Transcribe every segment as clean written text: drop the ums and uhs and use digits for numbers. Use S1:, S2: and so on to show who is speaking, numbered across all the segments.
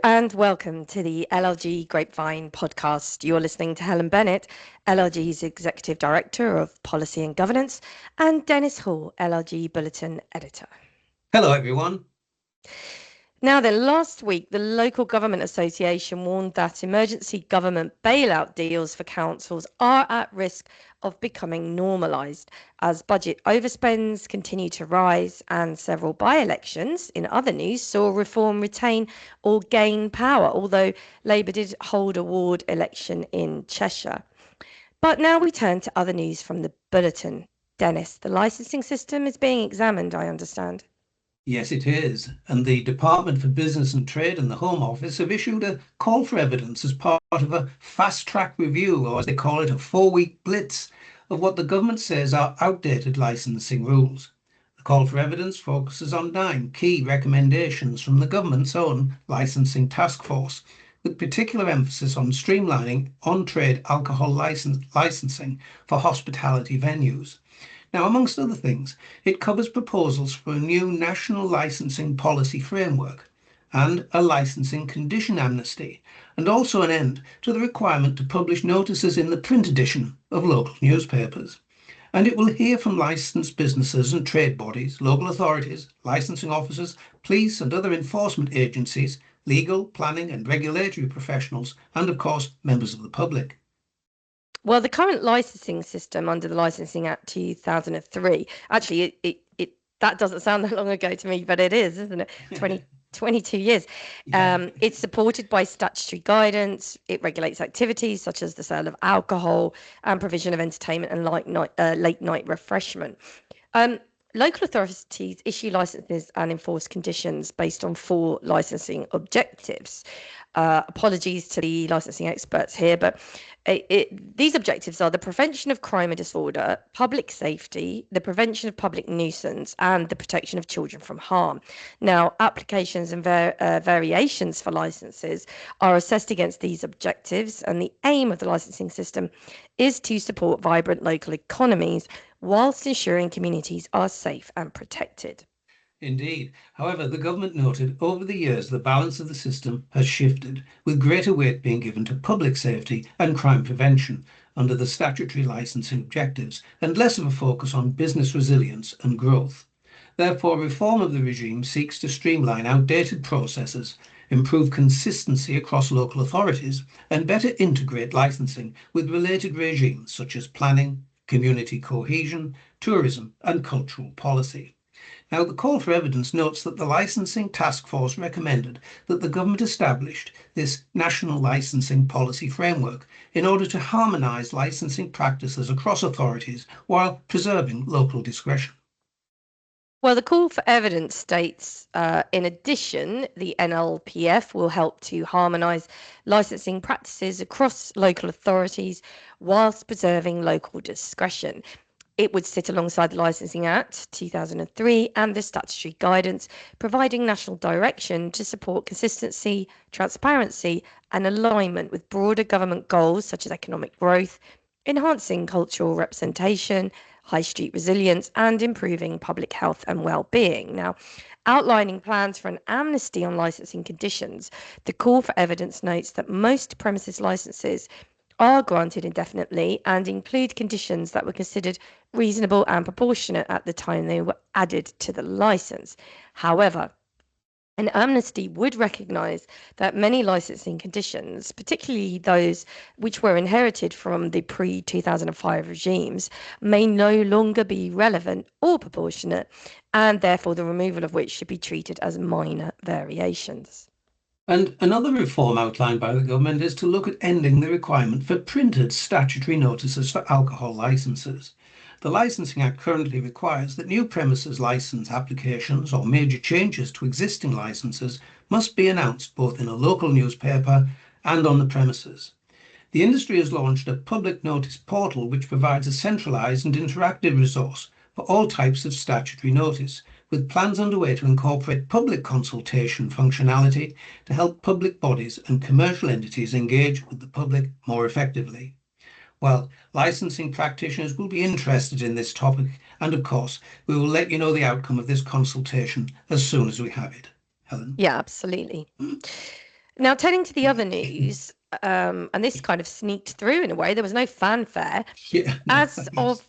S1: and welcome to the LLG Grapevine podcast. You're listening to Helen Bennett, LLG's Executive Director of Policy and Governance, and Dennis Hall, LLG Bulletin Editor.
S2: Hello, everyone.
S1: Now then, last week, the Local Government Association warned that emergency government bailout deals for councils are at risk of becoming normalised as budget overspends continue to rise and several by-elections, in other news, saw Reform retain or gain power, although Labour did hold a ward election in Cheshire. But now we turn to other news from the Bulletin. Dennis, the licensing system is being examined, I understand.
S2: Yes, it is. And the Department for Business and Trade and the Home Office have issued a call for evidence as part of a fast-track review, or as they call it, a 4-week blitz, of what the government says are outdated licensing rules. The call for evidence focuses on 9 key recommendations from the government's own licensing task force, with particular emphasis on streamlining on-trade alcohol licensing for hospitality venues. Now, amongst other things, it covers proposals for a new national licensing policy framework and a licensing condition amnesty, and also an end to the requirement to publish notices in the print edition of local newspapers. And it will hear from licensed businesses and trade bodies, local authorities, licensing officers, police and other enforcement agencies, legal, planning and regulatory professionals, and of course, members of the public.
S1: Well, the current licensing system under the Licensing Act 2003, actually, that doesn't sound that long ago to me, but it is, isn't it? 22 years.
S2: Yeah.
S1: It's supported by statutory guidance. It regulates activities such as the sale of alcohol and provision of entertainment and late night refreshment. Local authorities issue licenses and enforce conditions based on 4 licensing objectives. Apologies to the licensing experts here, but these objectives are the prevention of crime and disorder, public safety, the prevention of public nuisance, and the protection of children from harm. Now, applications and variations for licenses are assessed against these objectives, and the aim of the licensing system is to support vibrant local economies whilst ensuring communities are safe and protected.
S2: Indeed. However, the government noted over the years the balance of the system has shifted, with greater weight being given to public safety and crime prevention under the statutory licensing objectives, and less of a focus on business resilience and growth. Therefore, reform of the regime seeks to streamline outdated processes, improve consistency across local authorities, and better integrate licensing with related regimes such as planning, community cohesion, tourism, and cultural policy. Now, the call for evidence notes that the Licensing Task Force recommended that the government established this national licensing policy framework in order to harmonise licensing practices across authorities while preserving local discretion.
S1: Well, the call for evidence states, in addition, the NLPF will help to harmonise licensing practices across local authorities whilst preserving local discretion. It would sit alongside the Licensing Act 2003 and the statutory guidance, providing national direction to support consistency, transparency, and alignment with broader government goals such as economic growth, enhancing cultural representation, high street resilience, and improving public health and well-being. Now, outlining plans for an amnesty on licensing conditions, the call for evidence notes that most premises licenses are granted indefinitely and include conditions that were considered reasonable and proportionate at the time they were added to the license. However, an amnesty would recognise that many licensing conditions, particularly those which were inherited from the pre-2005 regimes, may no longer be relevant or proportionate, and therefore the removal of which should be treated as minor variations.
S2: And another reform outlined by the government is to look at ending the requirement for printed statutory notices for alcohol licenses. The Licensing Act currently requires that new premises licence applications or major changes to existing licenses must be announced both in a local newspaper and on the premises. The industry has launched a public notice portal which provides a centralised and interactive resource for all types of statutory notice, with plans underway to incorporate public consultation functionality to help public bodies and commercial entities engage with the public more effectively. Well, licensing practitioners will be interested in this topic, and of course, we will let you know the outcome of this consultation as soon as we have it. Helen?
S1: Yeah, absolutely. Now, turning to the other news, and this kind of sneaked through in a way, there was no fanfare.
S2: Yeah, no,
S1: As of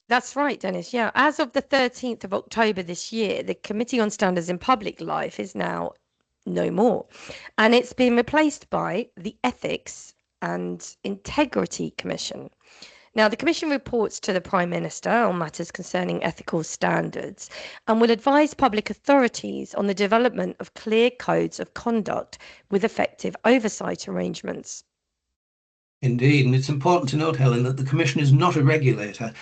S1: That's right, Dennis. Yeah. As of the 13th of October this year, the Committee on Standards in Public Life is now no more. And it's been replaced by the Ethics and Integrity Commission. Now, the Commission reports to the Prime Minister on matters concerning ethical standards and will advise public authorities on the development of clear codes of conduct with effective oversight arrangements.
S2: indeed. And it's important to note, Helen, that the Commission is not a regulator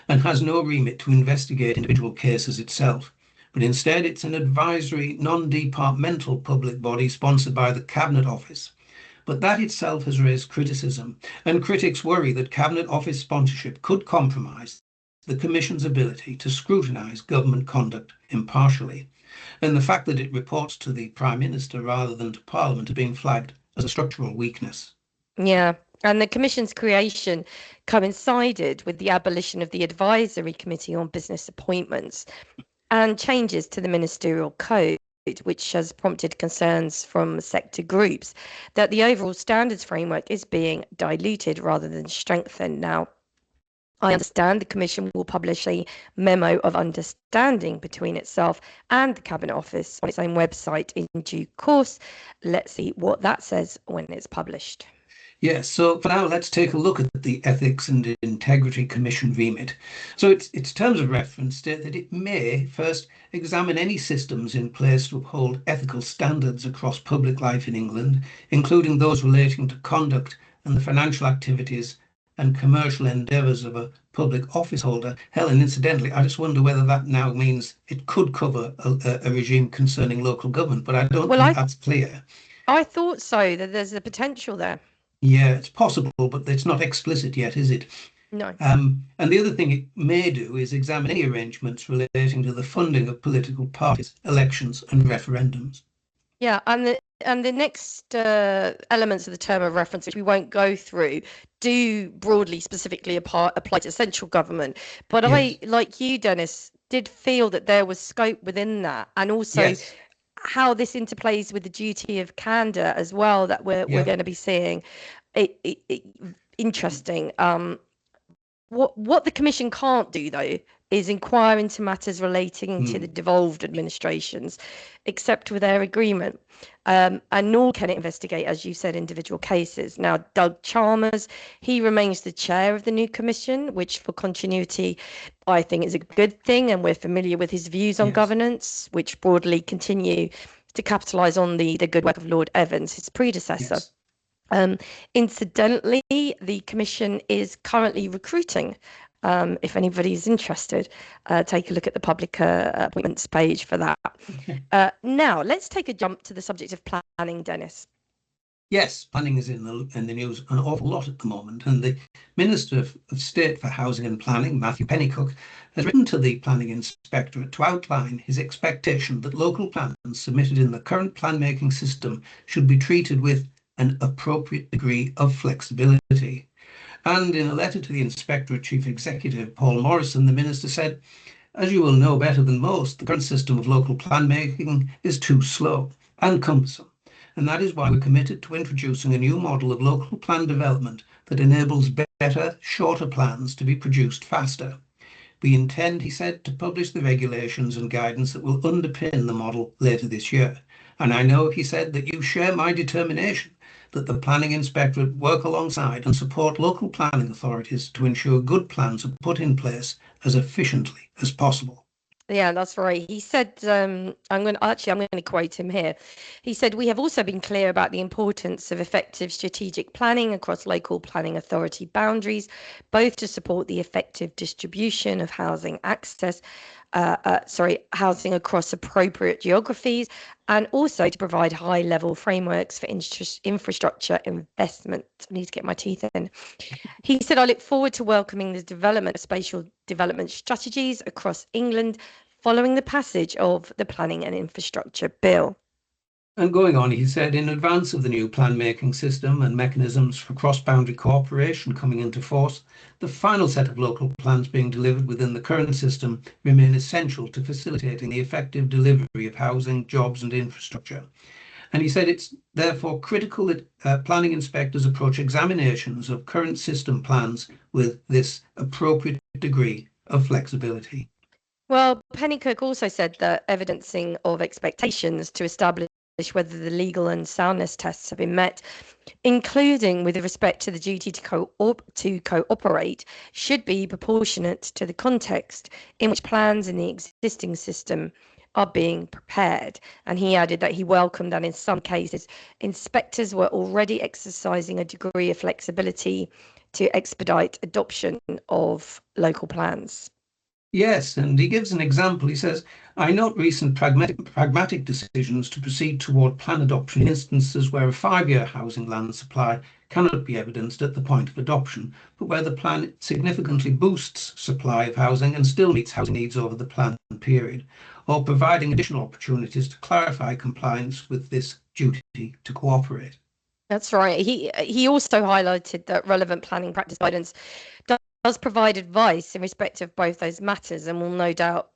S2: and has no remit to investigate individual cases itself. But instead, it's an advisory, non-departmental public body sponsored by the Cabinet Office. But that itself has raised criticism, and critics worry that Cabinet Office sponsorship could compromise the Commission's ability to scrutinise government conduct impartially. And the fact that it reports to the Prime Minister rather than to Parliament has been flagged as a structural weakness.
S1: Yeah, and the Commission's creation coincided with the abolition of the Advisory Committee on Business Appointments and changes to the Ministerial Code, which has prompted concerns from sector groups that the overall standards framework is being diluted rather than strengthened. Now, I understand the Commission will publish a memo of understanding between itself and the Cabinet Office on its own website in due course. Let's see what that says when it's published.
S2: Yes, so for now, let's take a look at the Ethics and Integrity Commission remit. So its terms of reference state that it may first examine any systems in place to uphold ethical standards across public life in England, including those relating to conduct and the financial activities and commercial endeavours of a public office holder. Helen, incidentally, I just wonder whether that now means it could cover a regime concerning local government, but I don't think that's clear.
S1: I thought so, that there's a potential there.
S2: Yeah, it's possible, but it's not explicit yet, is it?
S1: No.
S2: And the other thing it may do is examine any arrangements relating to the funding of political parties, elections and referendums.
S1: Yeah, and the next elements of the term of reference, which we won't go through, do broadly, specifically apply to central government. But yes. I, like you, Dennis, did feel that there was scope within that, and also yes. how this interplays with the duty of candour as well that we're going to be seeing. Interesting. What the Commission can't do, though, is inquire into matters relating to the devolved administrations, except with their agreement. And nor can it investigate, as you said, individual cases. Now, Doug Chalmers, he remains the chair of the new commission, which for continuity, I think is a good thing. And we're familiar with his views on governance, which broadly continue to capitalise on the good work of Lord Evans, his predecessor. Yes. Incidentally, the commission is currently recruiting. If anybody's interested, take a look at the public appointments page for that. Now, let's take a jump to the subject of planning, Dennis.
S2: Yes, planning is in the news an awful lot at the moment, and the Minister of State for Housing and Planning, Matthew Pennycook, has written to the Planning Inspectorate to outline his expectation that local plans submitted in the current plan-making system should be treated with an appropriate degree of flexibility. And in a letter to the Inspectorate Chief Executive, Paul Morrison, the Minister said, "As you will know better than most, the current system of local plan making is too slow and cumbersome. And that is why we're committed to introducing a new model of local plan development that enables better, shorter plans to be produced faster. We intend," he said, "to publish the regulations and guidance that will underpin the model later this year. And I know," he said, "that you share my determination that the Planning Inspectorate work alongside and support local planning authorities to ensure good plans are put in place as efficiently as possible."
S1: Yeah, that's right. He said, I'm going to quote him here. He said, "We have also been clear about the importance of effective strategic planning across local planning authority boundaries, both to support the effective distribution of housing access, housing across appropriate geographies, and also to provide high-level frameworks for infrastructure investment." I need to get my teeth in. He said, "I look forward to welcoming the development of spatial development strategies across England following the passage of the Planning and Infrastructure Bill."
S2: And going on, he said, "In advance of the new plan-making system and mechanisms for cross-boundary cooperation coming into force, the final set of local plans being delivered within the current system remain essential to facilitating the effective delivery of housing, jobs and infrastructure. And he said it's therefore critical that planning inspectors approach examinations of current system plans with this appropriate degree of flexibility.
S1: Well, Pennycook also said that evidencing of expectations to establish whether the legal and soundness tests have been met, including with respect to the duty to cooperate, should be proportionate to the context in which plans in the existing system are being prepared. And he added that he welcomed that in some cases, inspectors were already exercising a degree of flexibility to expedite adoption of local plans.
S2: Yes, and he gives an example. He says, I note recent pragmatic decisions to proceed toward plan adoption in instances where a 5-year housing land supply cannot be evidenced at the point of adoption, but where the plan significantly boosts supply of housing and still meets housing needs over the planned period, or providing additional opportunities to clarify compliance with this duty to cooperate.
S1: That's right. He also highlighted that relevant planning practice guidance does provide advice in respect of both those matters and will no doubt,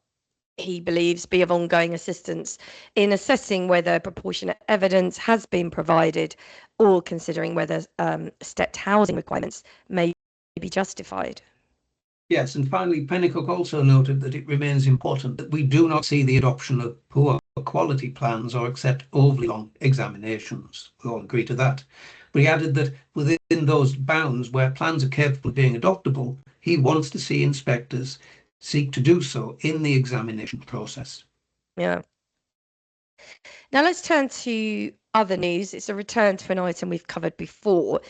S1: he believes, be of ongoing assistance in assessing whether proportionate evidence has been provided or considering whether stepped housing requirements may be justified.
S2: Yes, and finally, Pennycook also noted that it remains important that we do not see the adoption of poor quality plans or accept overly long examinations. We all agree to that. But he added that within those bounds where plans are capable of being adoptable, he wants to see inspectors seek to do so in the examination process.
S1: Yeah. Now let's turn to other news. It's a return to an item we've covered before.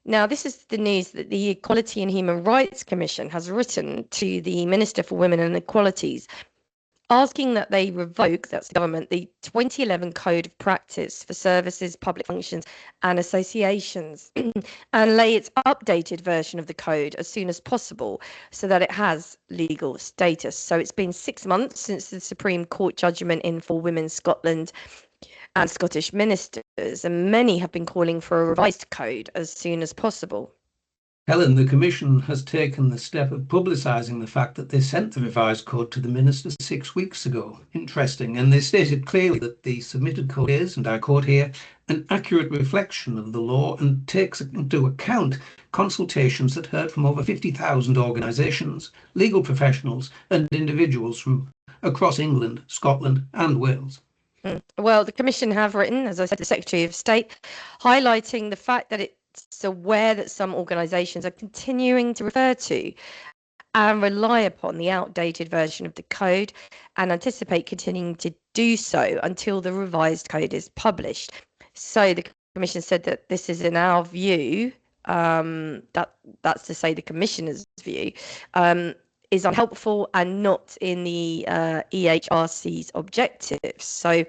S1: Now, this is the news that the Equality and Human Rights Commission has written to the Minister for Women and Equalities, asking that they revoke, that's the government, the 2011 Code of Practice for Services, Public Functions and Associations and lay its updated version of the code as soon as possible so that it has legal status. So it's been 6 months since the Supreme Court judgment in For Women Scotland and Scottish ministers, and many have been calling for a revised code as soon as possible.
S2: Helen, the Commission has taken the step of publicising the fact that they sent the revised code to the Minister 6 weeks ago. Interesting. And they stated clearly that the submitted code is, and I quote here, an accurate reflection of the law and takes into account consultations that heard from over 50,000 organisations, legal professionals and individuals from across England, Scotland and Wales.
S1: Well, the Commission have written, as I said, the Secretary of State, highlighting the fact that it's aware that some organisations are continuing to refer to and rely upon the outdated version of the code and anticipate continuing to do so until the revised code is published. So the Commission said that this is in our view, that's to say the Commissioner's view, is unhelpful and not in the EHRC's objectives. So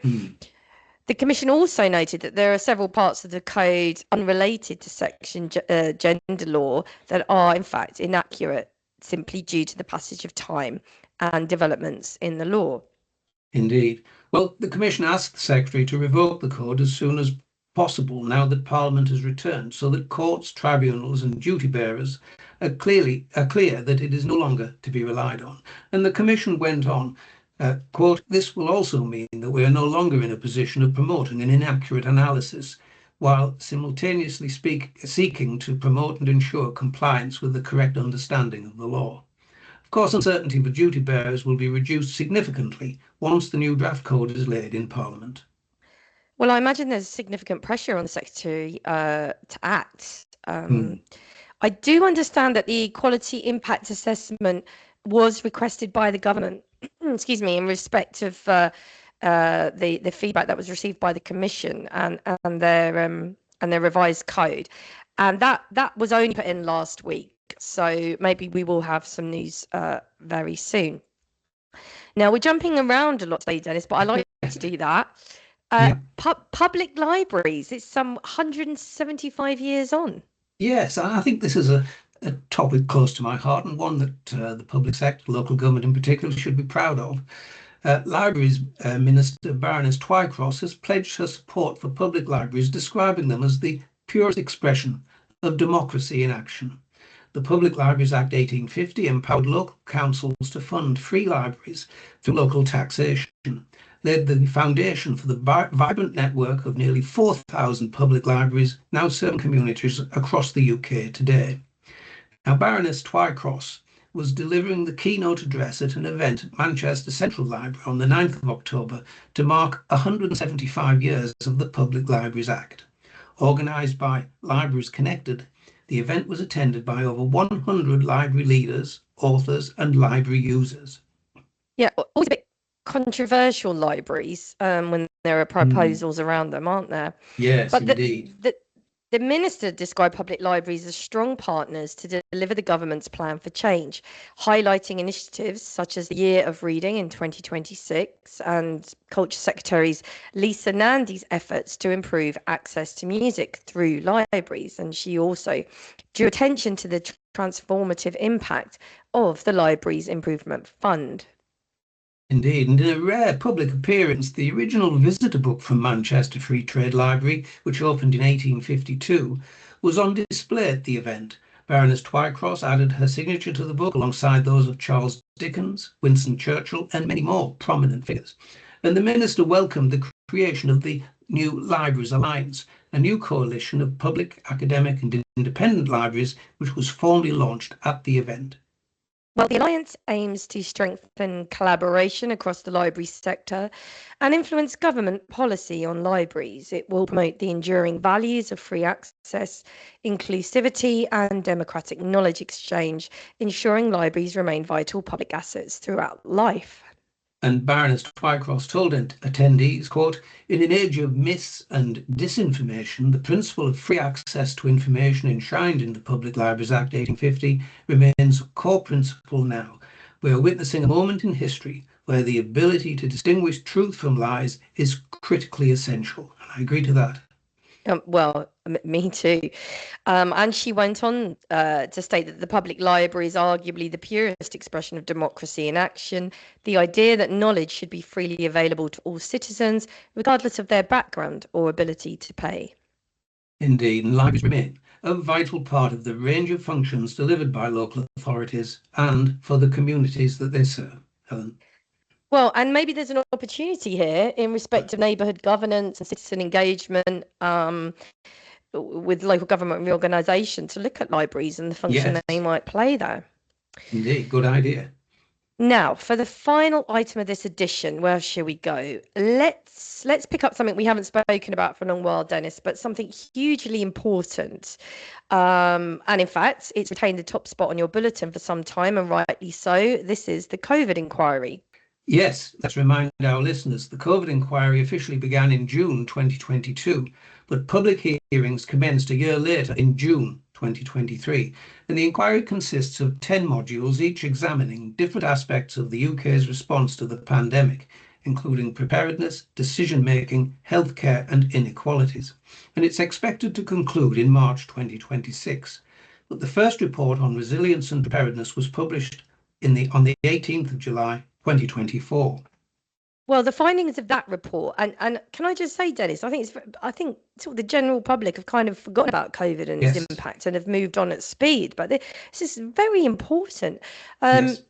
S1: the Commission also noted that there are several parts of the code unrelated to section gender law that are in fact inaccurate simply due to the passage of time and developments in the law.
S2: Indeed. Well, the Commission asked the Secretary to revoke the code as soon as possible now that Parliament has returned, so that courts, tribunals and duty bearers are clear that it is no longer to be relied on. And the Commission went on, quote, this will also mean that we are no longer in a position of promoting an inaccurate analysis, while simultaneously seeking to promote and ensure compliance with the correct understanding of the law. Of course, uncertainty for duty bearers will be reduced significantly once the new draft code is laid in Parliament.
S1: Well, I imagine there's significant pressure on the Secretary to act. I do understand that the Equality Impact Assessment was requested by the government, excuse me, in respect of the feedback that was received by the Commission and their revised code, and that was only put in last week. So maybe we will have some news very soon. Now we're jumping around a lot today, Dennis, but I like to do that. Public libraries, it's some 175 years on.
S2: Yes, I think this is a topic close to my heart and one that the public sector, local government in particular, should be proud of. Libraries Minister Baroness Twycross has pledged her support for public libraries, describing them as the purest expression of democracy in action. The Public Libraries Act 1850 empowered local councils to fund free libraries through local taxation. laid the foundation for the vibrant network of nearly 4,000 public libraries now serving communities across the UK today. Now, Baroness Twycross was delivering the keynote address at an event at Manchester Central Library on the 9th of October to mark 175 years of the Public Libraries Act. Organised by Libraries Connected, the event was attended by over 100 library leaders, authors and library users.
S1: Yeah, always a bit controversial libraries when there are proposals around them, aren't there?
S2: Yes,
S1: But
S2: indeed.
S1: the minister described public libraries as strong partners to deliver the government's plan for change, highlighting initiatives such as the Year of Reading in 2026 and Culture Secretary's Lisa Nandy's efforts to improve access to music through libraries. And she also drew attention to the transformative impact of the Libraries Improvement Fund.
S2: Indeed, and in a rare public appearance, the original visitor book from Manchester Free Trade Library, which opened in 1852, was on display at the event. Baroness Twycross added her signature to the book alongside those of Charles Dickens, Winston Churchill, and many more prominent figures. And the minister welcomed the creation of the new Libraries Alliance, a new coalition of public, academic, and independent libraries, which was formally launched at the event.
S1: Well, the Alliance aims to strengthen collaboration across the library sector and influence government policy on libraries. It will promote the enduring values of free access, inclusivity, and democratic knowledge exchange, ensuring libraries remain vital public assets throughout life.
S2: And Baroness Twycross told attendees, quote, "In an age of myths and disinformation, the principle of free access to information enshrined in the Public Libraries Act 1850 remains a core principle now. We are witnessing a moment in history where the ability to distinguish truth from lies is critically essential." And I agree to that.
S1: Well, me too. And she went on to state that the public library is arguably the purest expression of democracy in action. The idea that knowledge should be freely available to all citizens, regardless of their background or ability to pay.
S2: Indeed, and libraries remain a vital part of the range of functions delivered by local authorities and for the communities that they serve. Helen.
S1: Well, and maybe there's an opportunity here in respect of neighbourhood governance and citizen engagement with local government reorganisation to look at libraries and the function
S2: Yes.
S1: they might play there.
S2: Indeed, good idea.
S1: Now, for the final item of this edition, where shall we go? Let's pick up something we haven't spoken about for a long while, Dennis, but something hugely important. And in fact, it's retained the top spot on your bulletin for some time, and rightly so. This is the COVID inquiry.
S2: Yes, let's remind our listeners the COVID inquiry officially began in June 2022, but public hearings commenced a year later in June 2023. And the inquiry consists of 10 modules, each examining different aspects of the UK's response to the pandemic, including preparedness, decision-making, healthcare and inequalities. And it's expected to conclude in March 2026. But the first report on resilience and preparedness was published on the 18th of July 2024.
S1: Well, the findings of that report, and can I just say, Dennis, I think sort of the general public have kind of forgotten about COVID and its impact and have moved on at speed. But this is very important.
S2: Yes.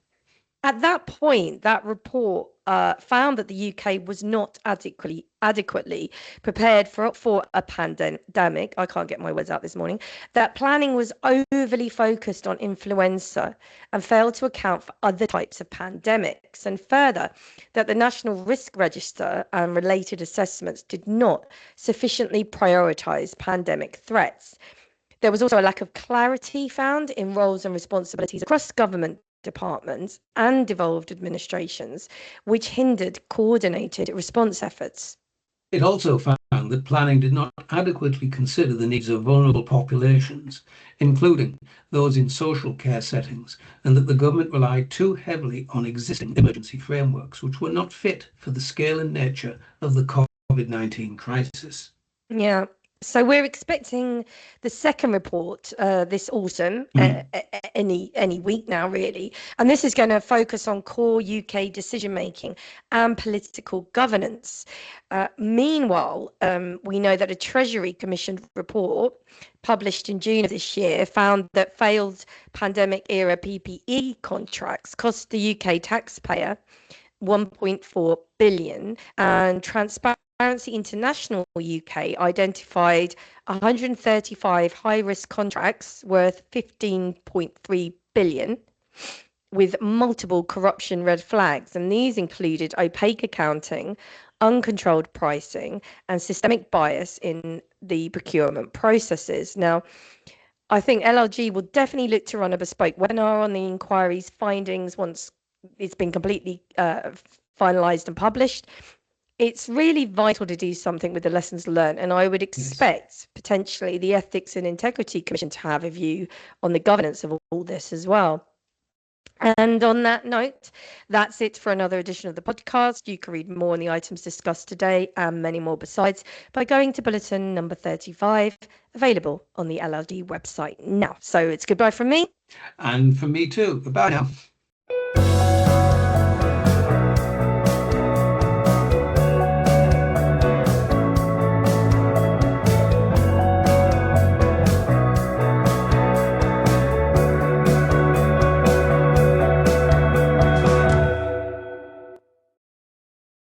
S1: At that point, that report found that the UK was not adequately prepared for a pandemic. I can't get my words out this morning. That planning was overly focused on influenza and failed to account for other types of pandemics. And further, that the National Risk Register and related assessments did not sufficiently prioritise pandemic threats. There was also a lack of clarity found in roles and responsibilities across government departments and devolved administrations, which hindered coordinated response efforts.
S2: It also found that planning did not adequately consider the needs of vulnerable populations, including those in social care settings, and that the government relied too heavily on existing emergency frameworks, which were not fit for the scale and nature of the COVID-19 crisis.
S1: Yeah. So we're expecting the second report this autumn, any week now, really. And this is going to focus on core UK decision-making and political governance. Meanwhile, we know that a Treasury commissioned report published in June of this year found that failed pandemic-era PPE contracts cost the UK taxpayer 1.4 billion, and Transparency International UK identified 135 high-risk contracts worth 15.3 billion with multiple corruption red flags, and these included opaque accounting, uncontrolled pricing, and systemic bias in the procurement processes. Now, I think LLG will definitely look to run a bespoke webinar on the inquiry's findings once it's been completely finalised and published. It's really vital to do something with the lessons learned, and I would expect potentially the Ethics and Integrity Commission to have a view on the governance of all this as well. And on that note, that's it for another edition of the podcast. You can read more on the items discussed today and many more besides by going to bulletin number 35, available on the LLG website now. So it's goodbye from me.
S2: And from me too. Goodbye now.